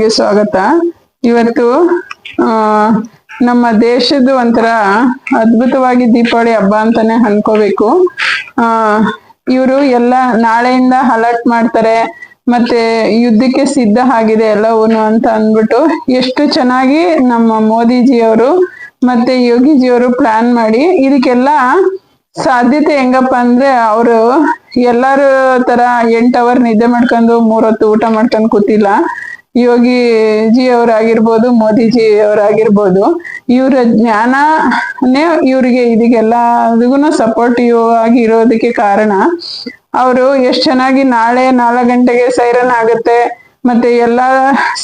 ಚಾನೆಲ್ಗೆ ಸ್ವಾಗತ. ಇವತ್ತು ನಮ್ಮ ದೇಶದ ಒಂಥರ ಅದ್ಭುತವಾಗಿ ದೀಪಾವಳಿ ಹಬ್ಬ ಅಂತಾನೆ ಅನ್ಕೋಬೇಕು. ಇವರು ಎಲ್ಲ ನಾಳೆಯಿಂದ ಅಲರ್ಟ್ ಮಾಡ್ತಾರೆ, ಮತ್ತೆ ಯುದ್ಧಕ್ಕೆ ಸಿದ್ಧ ಆಗಿದೆ ಎಲ್ಲವೂನು ಅಂತ ಅಂದ್ಬಿಟ್ಟು ಎಷ್ಟು ಚೆನ್ನಾಗಿ ನಮ್ಮ ಮೋದಿಜಿಯವರು ಮತ್ತೆ ಯೋಗಿಜಿಯವರು ಪ್ಲಾನ್ ಮಾಡಿ ಇದಕ್ಕೆಲ್ಲ ಸಾಧ್ಯತೆ ಹೆಂಗಪ್ಪ ಅಂದ್ರೆ, ಅವರು ಎಲ್ಲಾರು ತರ 8 ಅವರ್ ನಿದ್ದೆ ಮಾಡ್ಕೊಂಡು 3 ಹೊತ್ತು ಊಟ ಮಾಡ್ಕೊಂಡು ಕೂತಿಲ್ಲ. ಯೋಗಿಜಿ ಅವರಾಗಿರ್ಬೋದು, ಮೋದಿಜಿ ಅವರಾಗಿರ್ಬೋದು, ಇವರ ಜ್ಞಾನನೇ ಇವ್ರಿಗೆ ಇದಕ್ಕೆಲ್ಲದಕ್ಕೂ ಸಪೋರ್ಟಿವ್ ಆಗಿ ಇರೋದಕ್ಕೆ ಕಾರಣ. ಅವರು ಎಷ್ಟು ಚೆನ್ನಾಗಿ ನಾಳೆ 4 ಗಂಟೆಗೆ ಸೈರನ್ ಆಗುತ್ತೆ, ಮತ್ತೆ ಎಲ್ಲಾ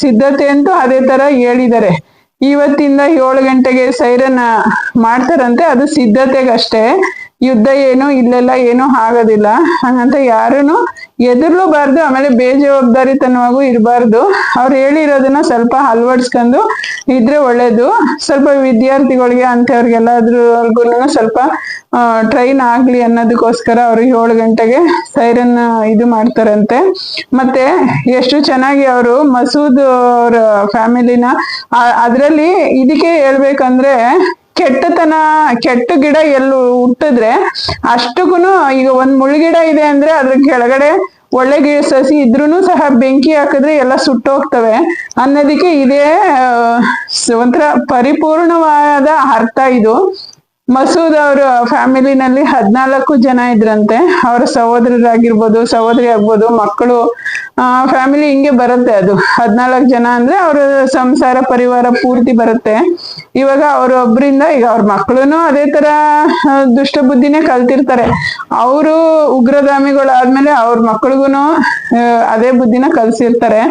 ಸಿದ್ಧತೆ ಅಂತೂ ಅದೇ ತರ ಹೇಳಿದ್ದಾರೆ. ಇವತ್ತಿಂದ 7 ಗಂಟೆಗೆ ಸೈರನ್ ಮಾಡ್ತಾರಂತೆ, ಅದು ಸಿದ್ಧತೆಗಷ್ಟೇ, ಯುದ್ಧ ಏನು ಇಲ್ಲೆಲ್ಲ ಏನು ಆಗೋದಿಲ್ಲ. ಹಂಗಂತ ಯಾರೂನು ಎದುರ್ಲೂಬಾರ್ದು, ಆಮೇಲೆ ಬೇಜವಾಬ್ದಾರಿತನವಾಗೂ ಇರಬಾರ್ದು. ಅವ್ರು ಹೇಳಿರೋದನ್ನ ಸ್ವಲ್ಪ ಅಳವಡಿಸ್ಕೊಂಡು ಇದ್ರೆ ಒಳ್ಳೇದು. ಸ್ವಲ್ಪ ವಿದ್ಯಾರ್ಥಿಗಳಿಗೆ ಅಂತವ್ರಿಗೆಲ್ಲದ್ರವರ್ಗು ಸ್ವಲ್ಪ ಟ್ರೈನ್ ಆಗ್ಲಿ ಅನ್ನೋದಕ್ಕೋಸ್ಕರ ಅವ್ರು 7 ಗಂಟೆಗೆ ಸೈರನ್ ಇದು ಮಾಡ್ತಾರಂತೆ. ಮತ್ತೆ ಎಷ್ಟು ಚೆನ್ನಾಗಿ ಅವರು ಮಸೂದ್ ಅವ್ರ ಫ್ಯಾಮಿಲಿನ ಅದ್ರಲ್ಲಿ ಇದಕ್ಕೆ ಹೇಳ್ಬೇಕಂದ್ರೆ, ಕೆಟ್ಟ ಗಿಡ ಎಲ್ಲೂ ಹುಟ್ಟಿದ್ರೆ ಅಷ್ಟಕ್ಕೂನು, ಈಗ ಒಂದ್ ಮುಳ್ಗಿಡ ಇದೆ ಅಂದ್ರೆ ಅದ್ರ ಕೆಳಗಡೆ ಒಳ್ಳೆ ಸಸಿ ಇದ್ರೂನು ಸಹ ಬೆಂಕಿ ಹಾಕಿದ್ರೆ ಎಲ್ಲ ಸುಟ್ಟೋಗ್ತವೆ ಅನ್ನೋದಕ್ಕೆ ಇದೇ ಒಂಥರ ಪರಿಪೂರ್ಣವಾದ ಅರ್ಥ ಇದು. ಮಸೂದ್ ಅವ್ರ ಫ್ಯಾಮಿಲಿನಲ್ಲಿ 14 ಜನ ಇದ್ರಂತೆ. ಅವರ ಸಹೋದರರಾಗಿರ್ಬೋದು, ಸಹೋದರಿ ಆಗ್ಬೋದು, ಮಕ್ಕಳು, ಫ್ಯಾಮಿಲಿ ಹಿಂಗೆ ಬರುತ್ತೆ. ಅದು 14 ಜನ ಅಂದ್ರೆ ಅವ್ರ ಸಂಸಾರ ಪರಿವಾರ ಪೂರ್ತಿ ಬರುತ್ತೆ. ಇವಾಗ ಅವ್ರೊಬ್ರಿಂದ ಈಗ ಅವ್ರ ಮಕ್ಕಳುನು ಅದೇ ತರ ದುಷ್ಟ ಬುದ್ಧಿನೇ ಕಲ್ತಿರ್ತಾರೆ. ಅವರು ಉಗ್ರಗಾಮಿಗಳಾದ್ಮೇಲೆ ಅವ್ರ ಮಕ್ಳಿಗೂನು ಅದೇ ಬುದ್ಧಿನ ಕಲ್ಸಿರ್ತಾರೆ.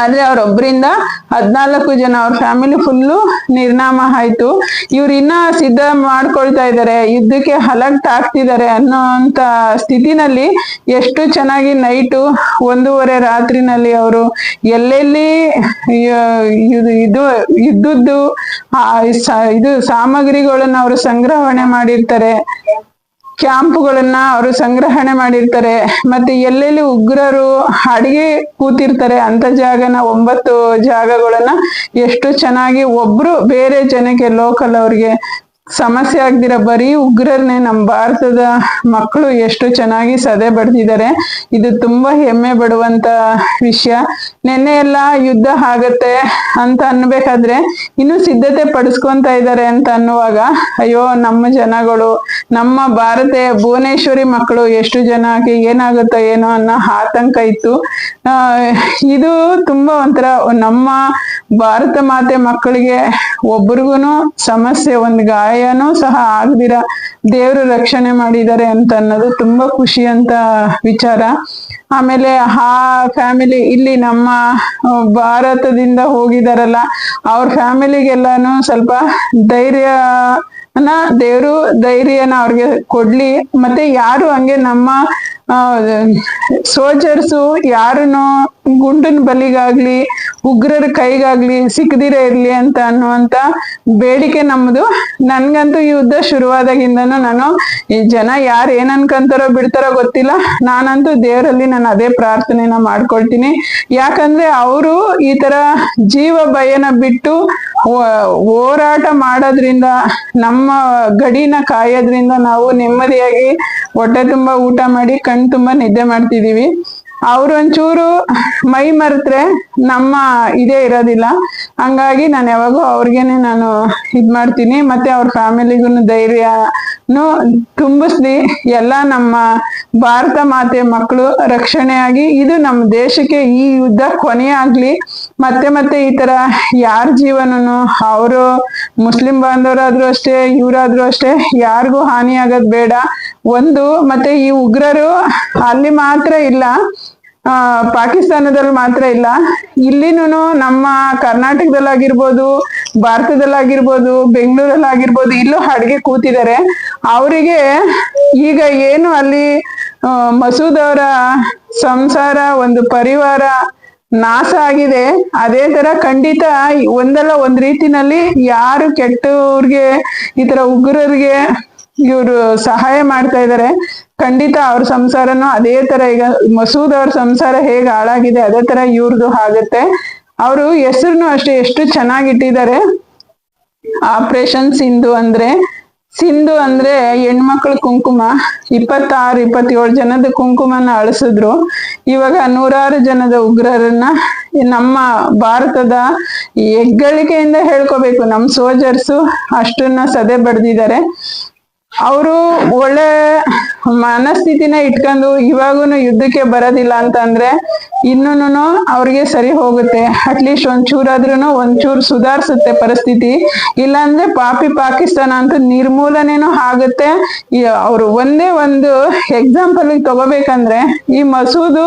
ಆದ್ರೆ ಅವ್ರೊಬ್ರಿಂದ 14 ಜನ ಅವ್ರ ಫ್ಯಾಮಿಲಿ ಫುಲ್ಲು ನಿರ್ನಾಮ ಆಯ್ತು. ಇವ್ರು ಇನ್ನ ಸಿದ್ಧ ಮಾಡ್ಕೊಳ್ತಾ ಇದ್ದಾರೆ, ಯುದ್ಧಕ್ಕೆ ಅಲರ್ಟ್ ಆಗ್ತಿದ್ದಾರೆ ಅನ್ನೋಂತ ಸ್ಥಿತಿನಲ್ಲಿ ಎಷ್ಟು ಚೆನ್ನಾಗಿ ನೈಟು 1:30 ರಾತ್ರಿನಲ್ಲಿ ಅವರು ಎಲ್ಲೆಲ್ಲಿ ಯುದ್ಧದ್ದು ಇದು ಸಾಮಗ್ರಿಗಳನ್ನ ಅವರು ಸಂಗ್ರಹಣೆ ಮಾಡಿರ್ತಾರೆ, ಕ್ಯಾಂಪ್ಗಳನ್ನ ಅವರು ಸಂಗ್ರಹಣೆ ಮಾಡಿರ್ತಾರೆ, ಮತ್ತೆ ಎಲ್ಲೆಲ್ಲಿ ಉಗ್ರರು ಅಡಿಗೆ ಕೂತಿರ್ತಾರೆ ಅಂತ ಜಾಗನ 9 ಜಾಗಗಳನ್ನ ಎಷ್ಟು ಚೆನ್ನಾಗಿ ಒಬ್ರು ಬೇರೆ ಜನಕ್ಕೆ ಲೋಕಲ್ ಅವ್ರಿಗೆ ಸಮಸ್ಯೆ ಆಗ್ದಿರ ಬರೀ ಉಗ್ರರ್ನೇ ನಮ್ಮ ಭಾರತದ ಮಕ್ಕಳು ಎಷ್ಟು ಚೆನ್ನಾಗಿ ಸದೆ ಬಡ್ದಿದ್ದಾರೆ. ಇದು ತುಂಬಾ ಹೆಮ್ಮೆ ಪಡುವಂತ ವಿಷಯ. ನೆನ್ನೆ ಎಲ್ಲ ಯುದ್ಧ ಆಗತ್ತೆ ಅಂತ ಅನ್ಬೇಕಾದ್ರೆ ಇನ್ನು ಸಿದ್ಧತೆ ಪಡಿಸ್ಕೊಂತ ಇದ್ದಾರೆ ಅಂತ ಅನ್ನುವಾಗ, ಅಯ್ಯೋ ನಮ್ಮ ಜನಗಳು, ನಮ್ಮ ಭಾರತ ಭುವನೇಶ್ವರಿ ಮಕ್ಕಳು ಎಷ್ಟು ಜನಕ್ಕೆ ಏನಾಗುತ್ತೋ ಏನೋ ಅನ್ನೋ ಆತಂಕ ಇತ್ತು. ಇದು ತುಂಬಾ ಒಂಥರ ನಮ್ಮ ಭಾರತ ಮಾತೆ ಮಕ್ಕಳಿಗೆ ಒಬ್ರಿಗೂನು ಸಮಸ್ಯೆ, ಒಂದು ಗಾಯನೂ ಸಹ ಆಗದಿರ ದೇವರು ರಕ್ಷಣೆ ಮಾಡಿದ್ದಾರೆ ಅಂತ ಅನ್ನೋದು ತುಂಬಾ ಖುಷಿ ಅಂತ ವಿಚಾರ. ಆಮೇಲೆ ಆ ಫ್ಯಾಮಿಲಿ ಇಲ್ಲಿ ನಮ್ಮ ಭಾರತದಿಂದ ಹೋಗಿದಾರಲ್ಲ, ಅವ್ರ ಫ್ಯಾಮಿಲಿಗೆಲ್ಲಾನು ಸ್ವಲ್ಪ ದೇವರು ಧೈರ್ಯನ ಅವ್ರಿಗೆ ಕೊಡ್ಲಿ. ಮತ್ತೆ ಯಾರು ಹಂಗೆ ನಮ್ಮ ಸೋಲ್ಜರ್ಸು ಯಾರನ್ನು ಗುಂಡಿನ ಬಲಿಗಾಗ್ಲಿ ಉಗ್ರರ ಕೈಗಾಗ್ಲಿ ಸಿಕ್ಕದಿರ ಇರ್ಲಿ ಅಂತ ಅನ್ನುವಂತ ಬೇಡಿಕೆ ನಮ್ದು. ನನ್ಗಂತೂ ಯುದ್ಧ ಶುರುವಾದಾಗಿಂದನು ನಾನು ಈ ಜನ ಯಾರು ಏನ್ ಅನ್ಕಂತಾರೋ ಬಿಡ್ತಾರೋ ಗೊತ್ತಿಲ್ಲ, ನಾನಂತೂ ದೇವರಲ್ಲಿ ನಾನು ಅದೇ ಪ್ರಾರ್ಥನೆನ ಮಾಡ್ಕೊಳ್ತೀನಿ. ಯಾಕಂದ್ರೆ ಅವರು ಈ ತರ ಜೀವ ಭಯನ ಬಿಟ್ಟು ಹೋರಾಟ ಮಾಡೋದ್ರಿಂದ, ನಮ್ಮ ಗಡಿನ ಕಾಯೋದ್ರಿಂದ ನಾವು ನೆಮ್ಮದಿಯಾಗಿ ಹೊಟ್ಟೆ ತುಂಬಾ ಊಟ ಮಾಡಿ ಕಣ್ ತುಂಬಾ ನಿದ್ದೆ ಮಾಡ್ತಿದೀವಿ. ಅವ್ರು ಒಂಚೂರು ಮೈ ಮರೆತ್ರೆ ನಮ್ಮ ಇದೇ ಇರೋದಿಲ್ಲ. ಹಂಗಾಗಿ ನಾನು ಯಾವಾಗೂ ಅವ್ರಿಗೇನೆ ನಾನು ಮಾಡ್ತೀನಿ. ಮತ್ತೆ ಅವ್ರ ಫ್ಯಾಮಿಲಿಗೂ ಧೈರ್ಯನು ತುಂಬಿಸ್ಲಿ. ಎಲ್ಲ ನಮ್ಮ ಭಾರತ ಮಾತೆ ಮಕ್ಕಳು ರಕ್ಷಣೆಯಾಗಿ ಇದು ನಮ್ಮ ದೇಶಕ್ಕೆ ಈ ಯುದ್ಧ ಕೊನೆ ಆಗ್ಲಿ. ಮತ್ತೆ ಈ ತರ ಯಾರ ಜೀವನನು, ಅವರು ಮುಸ್ಲಿಂ ಬಾಂಧವರಾದ್ರೂ ಅಷ್ಟೇ, ಇವರಾದ್ರೂ ಅಷ್ಟೇ, ಯಾರಿಗೂ ಹಾನಿ ಆಗೋದ್ ಬೇಡ. ಮತ್ತೆ ಈ ಉಗ್ರರು ಅಲ್ಲಿ ಮಾತ್ರ ಇಲ್ಲ, ಪಾಕಿಸ್ತಾನದಲ್ಲಿ ಮಾತ್ರ ಇಲ್ಲ, ಇಲ್ಲಿನೂ ನಮ್ಮ ಕರ್ನಾಟಕದಲ್ಲಾಗಿರ್ಬೋದು, ಭಾರತದಲ್ಲಾಗಿರ್ಬೋದು, ಬೆಂಗಳೂರಲ್ಲಾಗಿರ್ಬೋದು, ಇಲ್ಲೂ ಅಡ್ಗೆ ಕೂತಿದ್ದಾರೆ. ಅವರಿಗೆ ಈಗ ಏನು ಅಲ್ಲಿ ಮಸೂದ್ ಅವರ ಸಂಸಾರ, ಒಂದು ಪರಿವಾರ ನಾಶ ಆಗಿದೆ, ಅದೇ ತರ ಖಂಡಿತ ಒಂದಲ್ಲ ಒಂದ್ ರೀತಿನಲ್ಲಿ ಯಾರು ಕೆಟ್ಟವ್ರಿಗೆ, ಈ ತರ ಉಗ್ರರಿಗೆ ಇವರು ಸಹಾಯ ಮಾಡ್ತಾ ಇದ್ದಾರೆ, ಖಂಡಿತ ಅವ್ರ ಸಂಸಾರನು ಅದೇ ತರ, ಈಗ ಮಸೂದ್ ಅವ್ರ ಸಂಸಾರ ಹೇಗೆ ಹಾಳಾಗಿದೆ ಅದೇ ತರ ಇವ್ರದ್ದು ಆಗುತ್ತೆ. ಅವರು ಹೆಸರುನು ಅಷ್ಟೇ ಎಷ್ಟು ಚೆನ್ನಾಗಿಟ್ಟಿದ್ದಾರೆ. ಆಪರೇಷನ್ ಸಿಂಧು ಅಂದ್ರೆ ಹೆಣ್ಮಕ್ಳ ಕುಂಕುಮ. 26-27 ಜನದ ಕುಂಕುಮನ ಅಳಿಸಿದ್ರು. ಇವಾಗ 100 ಜನದ ಉಗ್ರರನ್ನ ನಮ್ಮ ಭಾರತದ ಹೆಗ್ಗಳಿಕೆಯಿಂದ ಹೇಳ್ಕೋಬೇಕು. ನಮ್ಮ ಸೋಲ್ಜರ್ಸು ಅಷ್ಟನ್ನ ಸದೆ ಬಡ್ದಿದ್ದಾರೆ. ಅವರು ಒಳ್ಳೆ ಮನಸ್ಥಿತಿನ ಇಟ್ಕೊಂಡು ಇವಾಗೂನು ಯುದ್ಧಕ್ಕೆ ಬರೋದಿಲ್ಲ ಅಂತಂದ್ರೆ ಇನ್ನೂನು ಅವ್ರಿಗೆ ಸರಿ ಹೋಗುತ್ತೆ. ಅಟ್ಲೀಸ್ಟ್ ಒಂಚೂರು ಸುಧಾರಿಸುತ್ತೆ ಪರಿಸ್ಥಿತಿ. ಇಲ್ಲಾಂದ್ರೆ ಪಾಕಿಸ್ತಾನ ಅಂತೂ ನಿರ್ಮೂಲನೇನೂ ಆಗುತ್ತೆ. ಅವ್ರು ಒಂದೇ ಒಂದು ಎಕ್ಸಾಂಪಲ್ ತಗೋಬೇಕಂದ್ರೆ ಈ ಮಸೂದು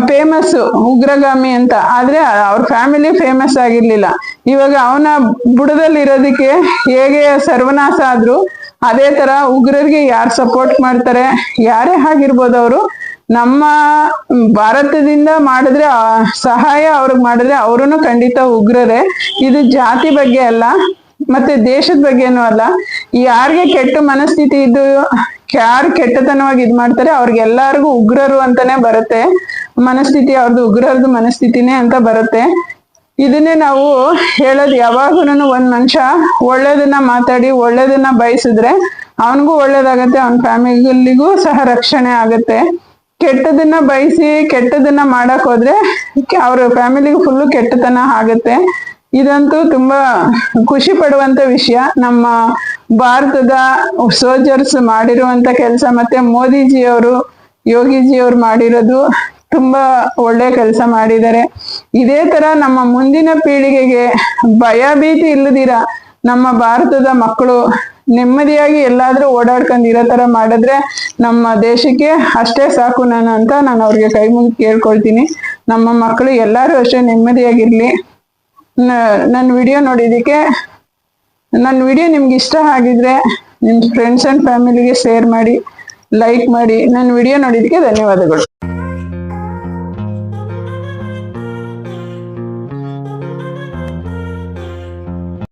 ಫೇಮಸ್ ಉಗ್ರಗಾಮಿ ಅಂತ, ಆದ್ರೆ ಅವ್ರ ಫ್ಯಾಮಿಲಿ ಫೇಮಸ್ ಆಗಿರ್ಲಿಲ್ಲ. ಇವಾಗ ಅವನ ಬುಡದಲ್ಲಿ ಇರೋದಕ್ಕೆ ಹೇಗೆ ಸರ್ವನಾಶ ಆದ್ರು ಅದೇ ತರ ಉಗ್ರರಿಗೆ ಯಾರು ಸಪೋರ್ಟ್ ಮಾಡ್ತಾರೆ, ಯಾರೇ ಆಗಿರ್ಬೋದು, ಅವರು ನಮ್ಮ ಭಾರತದಿಂದ ಮಾಡಿದ್ರೆ ಸಹಾಯ ಅವ್ರಿಗೆ ಮಾಡಿದ್ರೆ ಅವ್ರೂ ಖಂಡಿತ ಉಗ್ರರೇ. ಇದು ಜಾತಿ ಬಗ್ಗೆ ಅಲ್ಲ, ಮತ್ತೆ ದೇಶದ ಬಗ್ಗೆನೂ ಅಲ್ಲ. ಯಾರಿಗೆ ಕೆಟ್ಟ ಮನಸ್ಥಿತಿ ಇದ್ದು ಯಾರು ಕೆಟ್ಟತನವಾಗಿ ಇದ್ ಮಾಡ್ತಾರೆ ಅವ್ರಿಗೆಲ್ಲರಿಗೂ ಉಗ್ರರು ಅಂತಾನೆ ಬರುತ್ತೆ ಮನಸ್ಥಿತಿ. ಅವ್ರದ್ದು ಉಗ್ರರದು ಮನಸ್ಥಿತಿನೇ ಅಂತ ಬರುತ್ತೆ. ಇದನ್ನೇ ನಾವು ಹೇಳೋದು ಯಾವಾಗೂನು. ಒಂದ್ ಮನುಷ್ಯ ಒಳ್ಳೇದನ್ನ ಮಾತಾಡಿ ಒಳ್ಳೇದನ್ನ ಬಯಸಿದ್ರೆ ಅವನಿಗೂ ಒಳ್ಳೇದಾಗತ್ತೆ, ಅವನ ಫ್ಯಾಮಿಲಿಗೂ ಸಹ ರಕ್ಷಣೆ ಆಗತ್ತೆ. ಕೆಟ್ಟದನ್ನ ಬಯಸಿ ಕೆಟ್ಟದನ್ನ ಮಾಡಕ್ ಹೋದ್ರೆ ಅವ್ರ ಫ್ಯಾಮಿಲಿಗೂ ಫುಲ್ಲು ಕೆಟ್ಟತನ ಆಗತ್ತೆ. ಇದಂತೂ ತುಂಬಾ ಖುಷಿ ಪಡುವಂತ ವಿಷಯ. ನಮ್ಮ ಭಾರತದ ಸೋಲ್ಜರ್ಸ್ ಮಾಡಿರುವಂತ ಕೆಲಸ, ಮತ್ತೆ ಮೋದಿಜಿಯವರು ಯೋಗಿಜಿಯವರು ಮಾಡಿರೋದು ತುಂಬಾ ಒಳ್ಳೆ ಕೆಲಸ ಮಾಡಿದ್ದಾರೆ. ಇದೇ ತರ ನಮ್ಮ ಮುಂದಿನ ಪೀಳಿಗೆಗೆ ಭಯ ಭೀತಿ ಇಲ್ಲದಿರ ನಮ್ಮ ಭಾರತದ ಮಕ್ಕಳು ನೆಮ್ಮದಿಯಾಗಿ ಎಲ್ಲಾದ್ರೂ ಓಡಾಡ್ಕೊಂಡು ಇರೋ ತರ ಮಾಡಿದ್ರೆ ನಮ್ಮ ದೇಶಕ್ಕೆ ಅಷ್ಟೇ ಸಾಕು ನಾನು ಅವ್ರಿಗೆ ಕೈ ಮುಗಿ ಕೇಳ್ಕೊಳ್ತೀನಿ. ನಮ್ಮ ಮಕ್ಕಳು ಎಲ್ಲಾರು ಅಷ್ಟೇ ನೆಮ್ಮದಿಯಾಗಿರ್ಲಿ. ನನ್ನ ವಿಡಿಯೋ ನೋಡಿದಕ್ಕೆ, ನನ್ನ ವಿಡಿಯೋ ನಿಮ್ಗೆ ಇಷ್ಟ ಆಗಿದ್ರೆ ನಿಮ್ಮ ಫ್ರೆಂಡ್ಸ್ ಅಂಡ್ ಫ್ಯಾಮಿಲಿಗೆ ಶೇರ್ ಮಾಡಿ, ಲೈಕ್ ಮಾಡಿ. ನನ್ನ ವಿಡಿಯೋ ನೋಡಿದಕ್ಕೆ ಧನ್ಯವಾದಗಳು.